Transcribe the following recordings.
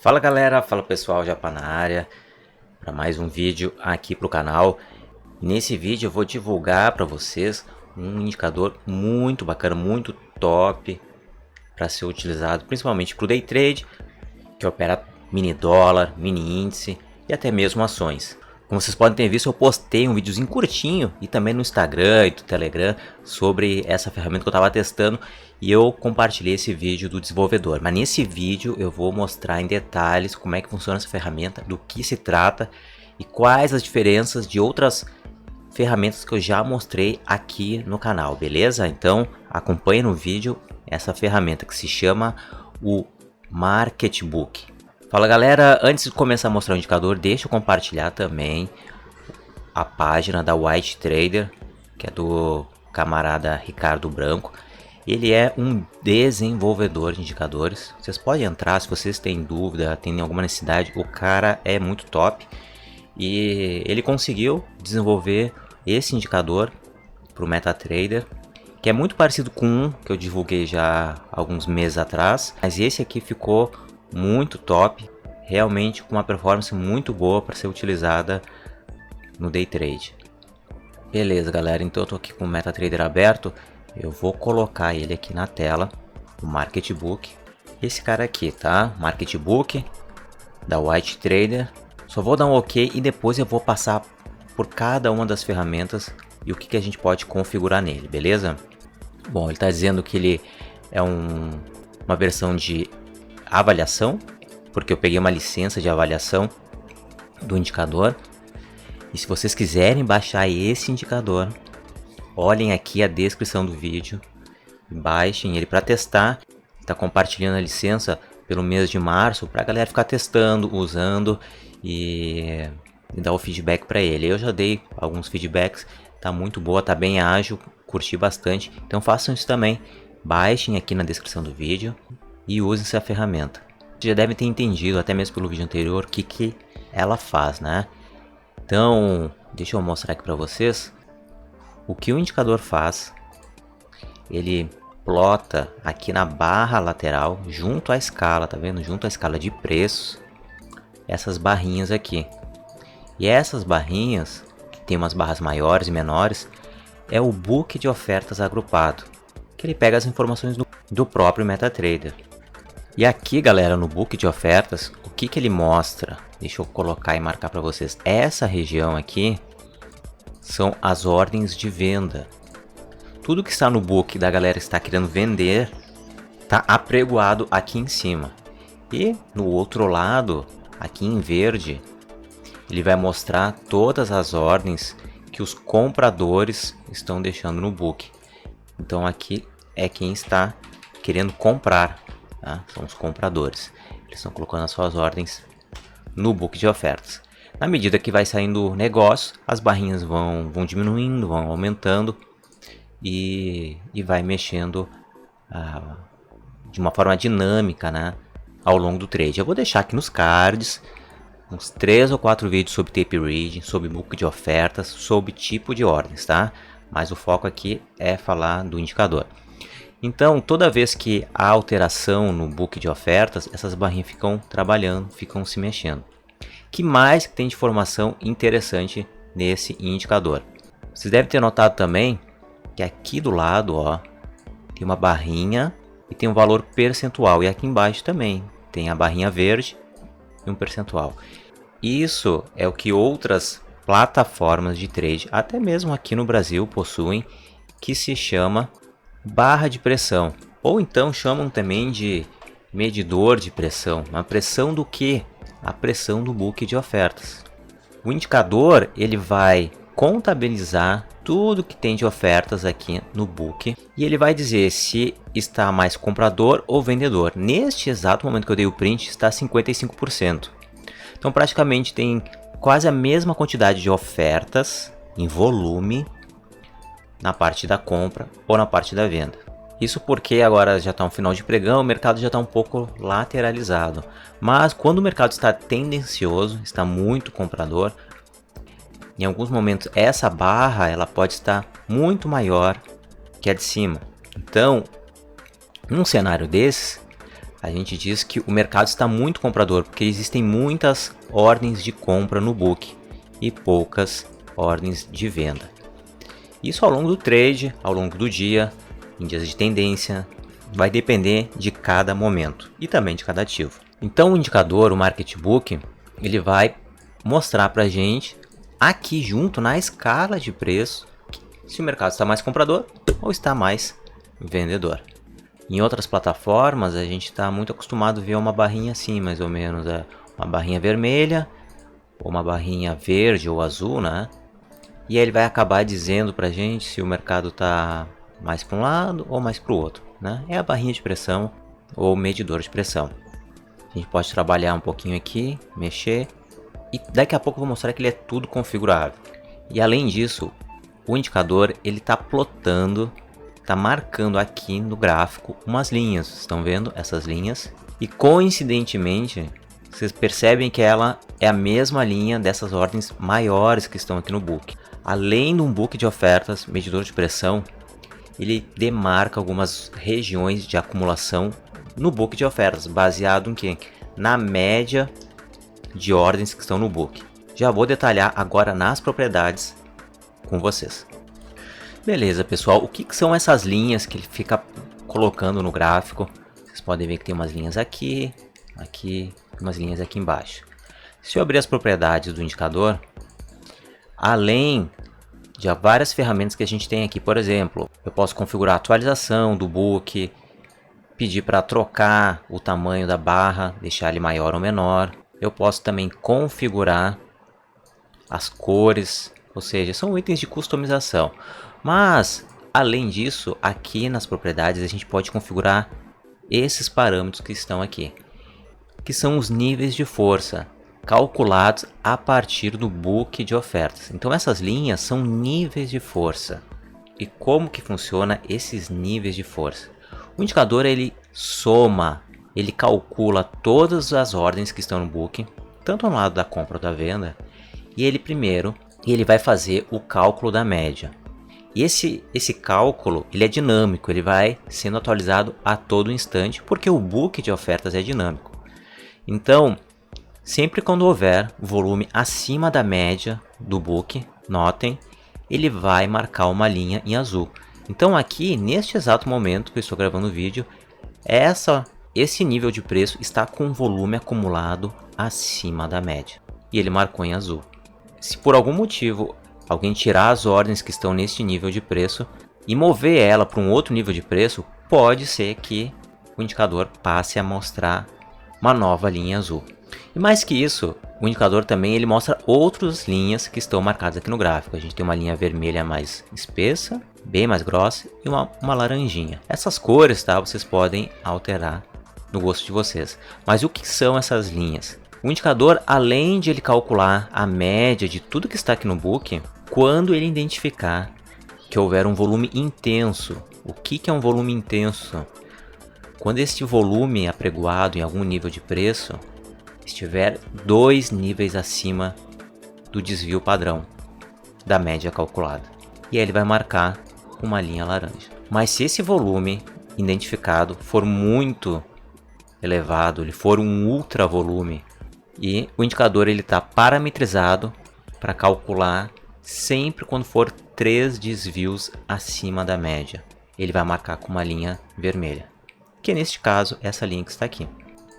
Fala galera, fala pessoal, Japa na área para mais um vídeo aqui para o canal. Nesse vídeo eu vou divulgar para vocês um indicador muito bacana, muito top para ser utilizado principalmente para o day trade, que opera mini dólar, mini índice e até mesmo ações. Como vocês podem ter visto, eu postei um videozinho curtinho e também no Instagram e no Telegram sobre essa ferramenta que eu estava testando e eu compartilhei esse vídeo do desenvolvedor. Mas nesse vídeo eu vou mostrar em detalhes como é que funciona essa ferramenta, do que se trata e quais as diferenças de outras ferramentas que eu já mostrei aqui no canal, beleza? Então acompanhe no vídeo essa ferramenta que se chama o MarketBook. Fala galera, antes de começar a mostrar o indicador, deixa eu compartilhar também a página da White Trader, que é do camarada Ricardo Branco. Ele é um desenvolvedor de indicadores. Vocês podem entrar se vocês têm dúvida, têm alguma necessidade. O cara é muito top e ele conseguiu desenvolver esse indicador para o MetaTrader, que é muito parecido com um que eu divulguei já alguns meses atrás, mas esse aqui ficou muito top, realmente com uma performance muito boa para ser utilizada no day trade. Beleza galera, então eu tô aqui com o MetaTrader aberto, eu vou colocar ele aqui na tela, o MarketBook, esse cara aqui, tá? MarketBook da White Trader. Só vou dar um OK e depois eu vou passar por cada uma das ferramentas e o que a gente pode configurar nele, beleza? Bom, ele está dizendo que ele é uma versão de avaliação, porque eu peguei uma licença de avaliação do indicador. E se vocês quiserem baixar esse indicador, olhem aqui a descrição do vídeo e baixem ele para testar. Está compartilhando a licença pelo mês de março para a galera ficar testando, usando e dar o feedback para ele. Eu já dei alguns feedbacks, tá muito boa, tá bem ágil, curti bastante. Então façam isso também, baixem aqui na descrição do vídeo e usem essa ferramenta. Vocês já devem ter entendido, até mesmo pelo vídeo anterior, o que ela faz, né? Então, deixa eu mostrar aqui para vocês o que o indicador faz. Ele plota aqui na barra lateral, junto à escala, tá vendo? Junto à escala de preços, essas barrinhas aqui. E essas barrinhas, que tem umas barras maiores e menores, é o book de ofertas agrupado, que ele pega as informações do próprio MetaTrader. E aqui galera, no book de ofertas, o que ele mostra? Deixa eu colocar e marcar para vocês. Essa região aqui são as ordens de venda. Tudo que está no book da galera que está querendo vender está apregoado aqui em cima. E no outro lado, aqui em verde, ele vai mostrar todas as ordens que os compradores estão deixando no book. Então aqui é quem está querendo comprar, tá? São os compradores. Eles estão colocando as suas ordens no book de ofertas. Na medida que vai saindo negócio, as barrinhas vão diminuindo, vão aumentando e vai mexendo de uma forma dinâmica, né, ao longo do trade. Eu vou deixar aqui nos cards uns 3 ou 4 vídeos sobre tape reading, sobre book de ofertas, sobre tipo de ordens, tá? Mas o foco aqui é falar do indicador. Então, toda vez que há alteração no book de ofertas, essas barrinhas ficam trabalhando, ficam se mexendo. Que mais que tem de informação interessante nesse indicador? Vocês devem ter notado também que aqui do lado, ó, tem uma barrinha e tem um valor percentual. E aqui embaixo também tem a barrinha verde e um percentual. Isso é o que outras plataformas de trade, até mesmo aqui no Brasil, possuem, que se chama barra de pressão, ou então chamam também de medidor de pressão. A pressão do que? A pressão do book de ofertas. O indicador ele vai contabilizar tudo que tem de ofertas aqui no book e ele vai dizer se está mais comprador ou vendedor. Neste exato momento que eu dei o print está 55%. Então praticamente tem quase a mesma quantidade de ofertas em volume na parte da compra ou na parte da venda. Isso porque agora já está um final de pregão, o mercado já está um pouco lateralizado. Mas quando o mercado está tendencioso, está muito comprador, em alguns momentos essa barra ela pode estar muito maior que a de cima. Então, num cenário desse, a gente diz que o mercado está muito comprador, porque existem muitas ordens de compra no book e poucas ordens de venda. Isso ao longo do trade, ao longo do dia, em dias de tendência, vai depender de cada momento e também de cada ativo. Então o indicador, o Market Book, ele vai mostrar para a gente aqui junto na escala de preço se o mercado está mais comprador ou está mais vendedor. Em outras plataformas a gente está muito acostumado a ver uma barrinha assim, mais ou menos, uma barrinha vermelha ou uma barrinha verde ou azul, né? E aí ele vai acabar dizendo para a gente se o mercado está mais para um lado ou mais para o outro, né? É a barrinha de pressão ou medidor de pressão. A gente pode trabalhar um pouquinho aqui, mexer, e daqui a pouco eu vou mostrar que ele é tudo configurável. E além disso, o indicador ele está plotando, está marcando aqui no gráfico umas linhas. Estão vendo essas linhas? E coincidentemente, vocês percebem que ela é a mesma linha dessas ordens maiores que estão aqui no book. Além de um book de ofertas, medidor de pressão, ele demarca algumas regiões de acumulação no book de ofertas, baseado em quê? Na média de ordens que estão no book. Já vou detalhar agora nas propriedades com vocês. Beleza, pessoal, o que são essas linhas que ele fica colocando no gráfico? Vocês podem ver que tem umas linhas aqui, aqui, umas linhas aqui embaixo. Se eu abrir as propriedades do indicador, além de várias ferramentas que a gente tem aqui, por exemplo, eu posso configurar a atualização do book, pedir para trocar o tamanho da barra, deixar ele maior ou menor. Eu posso também configurar as cores, ou seja, são itens de customização. Mas, além disso, aqui nas propriedades a gente pode configurar esses parâmetros que estão aqui, que são os níveis de força, calculados a partir do book de ofertas. Então essas linhas são níveis de força. E como que funciona esses níveis de força? O indicador ele soma, ele calcula todas as ordens que estão no book, tanto no lado da compra ou da venda, e ele vai fazer o cálculo da média. E esse cálculo ele é dinâmico, ele vai sendo atualizado a todo instante, porque o book de ofertas é dinâmico. Então, sempre quando houver volume acima da média do book, notem, ele vai marcar uma linha em azul. Então aqui, neste exato momento que eu estou gravando o vídeo, esse nível de preço está com volume acumulado acima da média. E ele marcou em azul. Se por algum motivo alguém tirar as ordens que estão neste nível de preço e mover ela para um outro nível de preço, pode ser que o indicador passe a mostrar uma nova linha azul. E mais que isso, o indicador também ele mostra outras linhas que estão marcadas aqui no gráfico. A gente tem uma linha vermelha mais espessa, bem mais grossa, e uma laranjinha. Essas cores, tá, vocês podem alterar no gosto de vocês. Mas o que são essas linhas? O indicador, além de ele calcular a média de tudo que está aqui no book, quando ele identificar que houver um volume intenso. O que é um volume intenso? Quando este volume apregoado em algum nível de preço estiver 2 níveis acima do desvio padrão da média calculada. E aí ele vai marcar com uma linha laranja. Mas se esse volume identificado for muito elevado, ele for um ultra volume, e o indicador ele está parametrizado para calcular sempre quando for 3 desvios acima da média. Ele vai marcar com uma linha vermelha, que neste caso é essa linha que está aqui.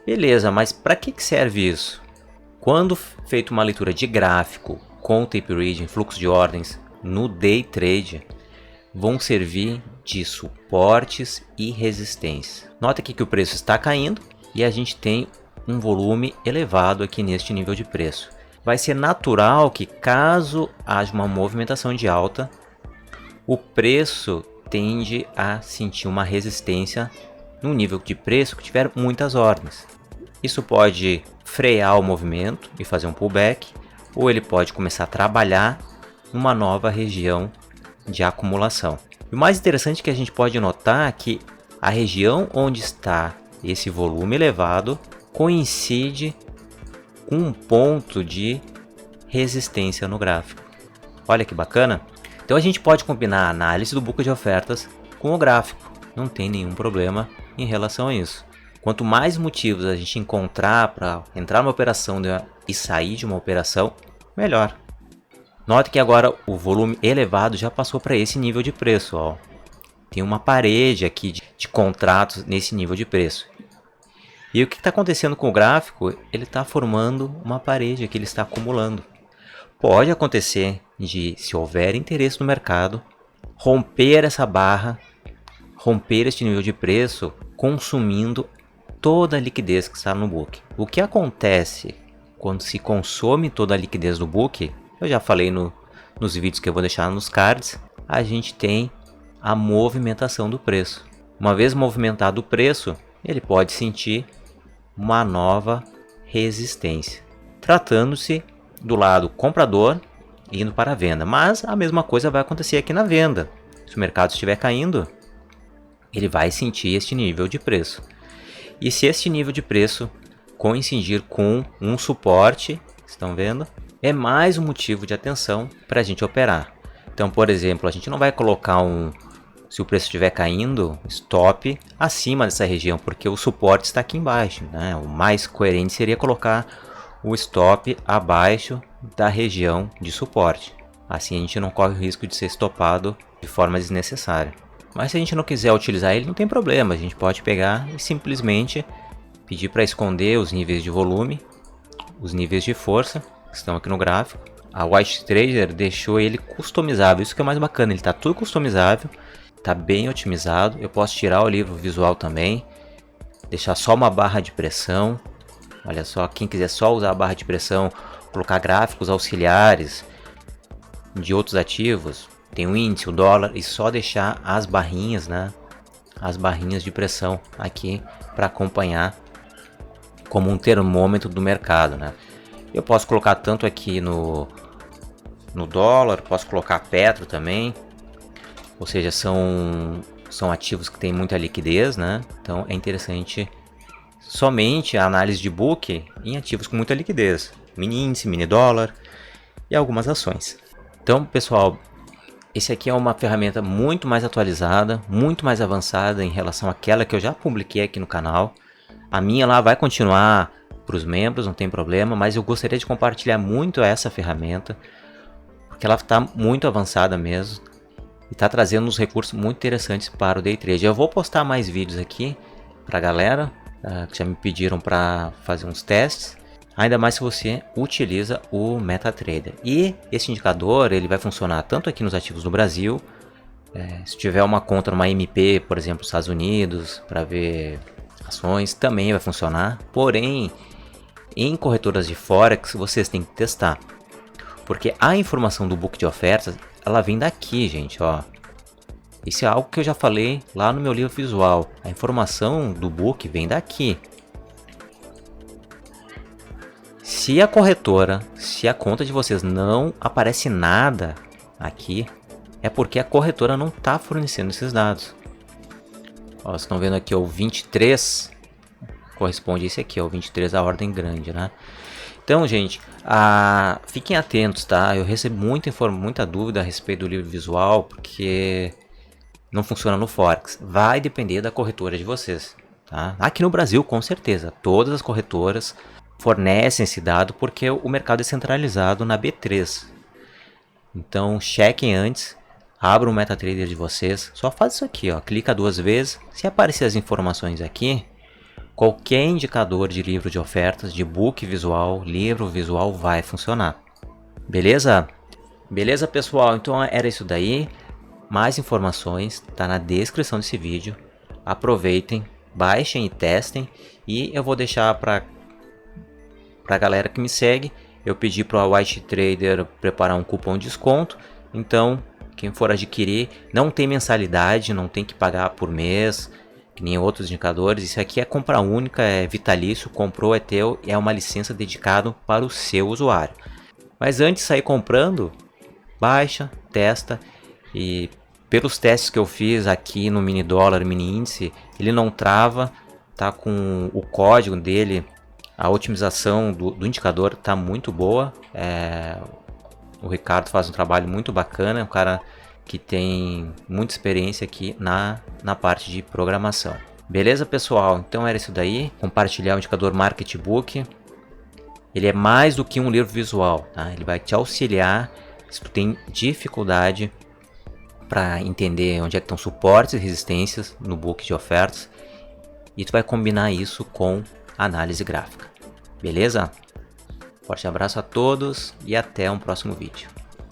Beleza, mas para que serve isso? Quando feito uma leitura de gráfico com tape reading, fluxo de ordens no day trade, vão servir de suportes e resistência. Nota aqui que o preço está caindo e a gente tem um volume elevado aqui neste nível de preço. Vai ser natural que caso haja uma movimentação de alta, o preço tende a sentir uma resistência no nível de preço que tiver muitas ordens. Isso pode frear o movimento e fazer um pullback, ou ele pode começar a trabalhar numa nova região de acumulação. E o mais interessante é que a gente pode notar que a região onde está esse volume elevado coincide com um ponto de resistência no gráfico. Olha que bacana! Então a gente pode combinar a análise do book de ofertas com o gráfico. Não tem nenhum problema em relação a isso. Quanto mais motivos a gente encontrar para entrar numa operação e sair de uma operação, melhor. Note que agora o volume elevado já passou para esse nível de preço. Ó. Tem uma parede aqui de contratos nesse nível de preço. E o que está acontecendo com o gráfico? Ele está formando uma parede que ele está acumulando. Pode acontecer de, se houver interesse no mercado, romper essa barra, romper este nível de preço, consumindo toda a liquidez que está no book. O que acontece quando se consome toda a liquidez do book? Eu já falei nos vídeos que eu vou deixar nos cards. A gente tem a movimentação do preço. Uma vez movimentado o preço, ele pode sentir uma nova resistência, tratando-se do lado comprador indo para a venda. Mas a mesma coisa vai acontecer aqui na venda. Se o mercado estiver caindo, ele vai sentir este nível de preço. E se este nível de preço coincidir com um suporte, estão vendo? É mais um motivo de atenção para a gente operar. Então, por exemplo, a gente não vai colocar se o preço estiver caindo, stop acima dessa região, porque o suporte está aqui embaixo, né? O mais coerente seria colocar o stop abaixo da região de suporte. Assim a gente não corre o risco de ser stopado de forma desnecessária. Mas se a gente não quiser utilizar ele, não tem problema. A gente pode pegar e simplesmente pedir para esconder os níveis de volume, os níveis de força que estão aqui no gráfico. A White Trader deixou ele customizável, isso que é mais bacana, ele está tudo customizável, está bem otimizado. Eu posso tirar o livro visual também, deixar só uma barra de pressão. Olha só, quem quiser só usar a barra de pressão, colocar gráficos auxiliares de outros ativos, tem o índice, o dólar, e só deixar as barrinhas, né? As barrinhas de pressão aqui para acompanhar como um termômetro do mercado, né? Eu posso colocar tanto aqui no dólar, posso colocar Petro também, ou seja, são ativos que têm muita liquidez, né? Então é interessante somente a análise de book em ativos com muita liquidez, mini índice, mini dólar e algumas ações. Então, pessoal, esse aqui é uma ferramenta muito mais atualizada, muito mais avançada em relação àquela que eu já publiquei aqui no canal. A minha lá vai continuar para os membros, não tem problema, mas eu gostaria de compartilhar muito essa ferramenta, porque ela está muito avançada mesmo e está trazendo uns recursos muito interessantes para o Day Trade. Eu vou postar mais vídeos aqui para a galera que já me pediram para fazer uns testes, ainda mais se você utiliza o MetaTrader. E esse indicador ele vai funcionar tanto aqui nos ativos do Brasil, se tiver uma conta numa MP, por exemplo, nos Estados Unidos, para ver ações, também vai funcionar. Porém, em corretoras de Forex, vocês têm que testar, porque a informação do book de ofertas, ela vem daqui, gente, ó. Isso é algo que eu já falei lá no meu livro visual. A informação do book vem daqui. Se a corretora, se a conta de vocês não aparece nada aqui, é porque a corretora não está fornecendo esses dados. Ó, vocês estão vendo aqui o 23, corresponde a esse aqui, ó, o 23 a ordem grande, né? Então, gente, fiquem atentos, tá? Eu recebo muita dúvida a respeito do livro visual, porque não funciona no Forex. Vai depender da corretora de vocês, tá? Aqui no Brasil, com certeza, todas as corretoras fornecem esse dado porque o mercado é centralizado na B3. Então, chequem antes, abram o MetaTrader de vocês, só faz isso aqui, ó, clica 2 vezes, se aparecer as informações aqui, qualquer indicador de livro de ofertas, de book visual, livro visual vai funcionar. Beleza? Beleza, pessoal? Então era isso daí. Mais informações tá na descrição desse vídeo. Aproveitem, baixem e testem. E eu vou deixar para a galera que me segue, eu pedi para o White Trader preparar um cupom de desconto. Então, quem for adquirir, não tem mensalidade, não tem que pagar por mês, que nem outros indicadores. Isso aqui é compra única, é vitalício, comprou, é teu, é uma licença dedicada para o seu usuário. Mas antes de sair comprando, baixa, testa, e pelos testes que eu fiz aqui no mini dólar, mini índice, ele não trava, tá com o código dele, a otimização do indicador tá muito boa. O Ricardo faz um trabalho muito bacana, é um cara que tem muita experiência aqui na parte de programação. Beleza, pessoal? Então era isso daí. Compartilhar o indicador Marketbook. Ele é mais do que um livro visual, tá? Ele vai te auxiliar se tu tem dificuldade para entender onde é que estão suportes e resistências no book de ofertas. E tu vai combinar isso com análise gráfica. Beleza? Forte abraço a todos e até um próximo vídeo.